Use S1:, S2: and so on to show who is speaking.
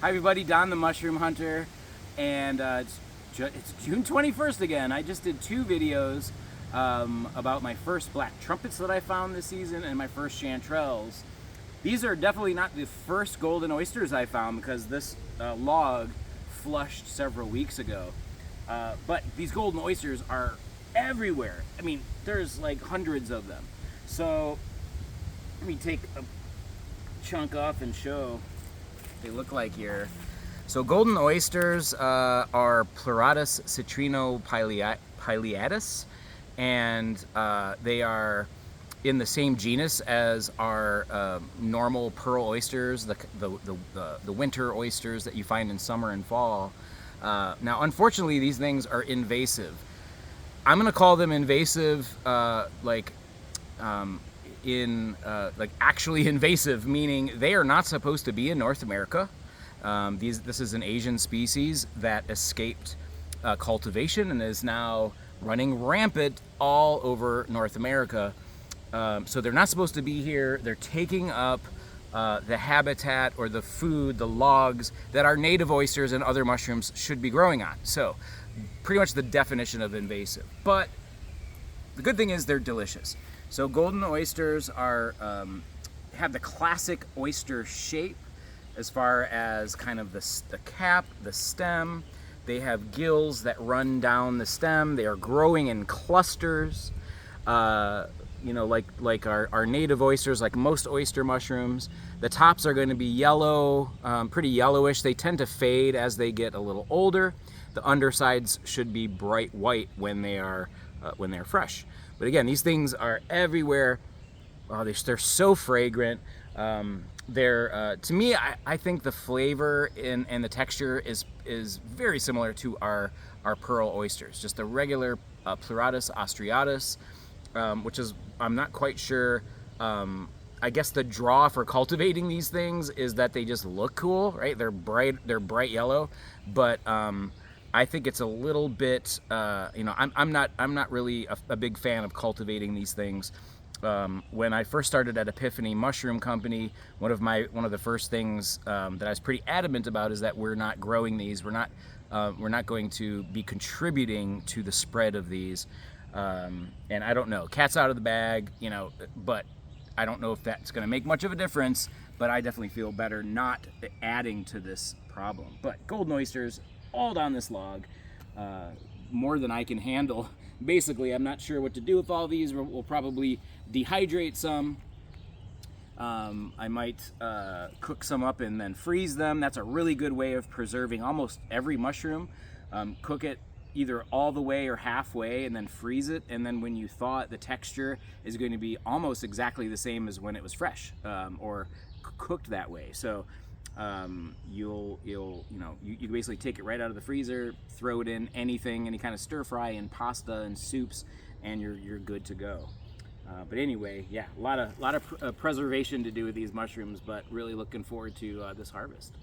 S1: Hi everybody, Don the Mushroom Hunter, and it's June 21st again. I just did two videos about my first black trumpets that I found this season and my first chanterelles. These are definitely not the first golden oysters I found because this log flushed several weeks ago. But these golden oysters are everywhere. I mean, there's like hundreds of them. So let me take a chunk off and show what they look like here. So golden oysters are Pleurotus citrinopileatus, and they are in the same genus as our normal pearl oysters, the winter oysters that you find in summer and fall. Now, unfortunately, these things are invasive. I'm gonna call them invasive, actually invasive, meaning they are not supposed to be in North America. This is an Asian species that escaped cultivation and is now running rampant all over North America. So they're not supposed to be here. They're taking up the habitat or the food, the logs that our native oysters and other mushrooms should be growing on. So pretty much the definition of invasive. But the good thing is they're delicious. So golden oysters are have the classic oyster shape as far as kind of the cap, the stem. They have gills that run down the stem. They are growing in clusters, you know, like our native oysters, like most oyster mushrooms. The tops are going to be yellow, pretty yellowish. They tend to fade as they get a little older. The undersides should be bright white when they're fresh. But again, these things are everywhere. Oh, they're so fragrant. To me, I think the flavor and the texture is very similar to our pearl oysters, just the regular Pleurotus austriatus, which is, I'm not quite sure. I guess the draw for cultivating these things is that they just look cool, right? They're bright yellow, but I think it's a little bit, you know, I'm not really a big fan of cultivating these things. When I first started at Epiphany Mushroom Company, one of the first things that I was pretty adamant about is that we're not growing these. We're not going to be contributing to the spread of these. And I don't know, cat's out of the bag, you know, but I don't know if that's going to make much of a difference. But I definitely feel better not adding to this problem. But golden oysters all down this log, more than I can handle. Basically, I'm not sure what to do with all these. We'll probably dehydrate some. I might cook some up and then freeze them. That's a really good way of preserving almost every mushroom. Cook it either all the way or halfway and then freeze it. And then when you thaw it, the texture is going to be almost exactly the same as when it was fresh or cooked that way. So you basically take it right out of the freezer, throw it in any kind of stir fry and pasta and soups, and you're good to go. But anyway, yeah, a lot of preservation to do with these mushrooms, but really looking forward to this harvest.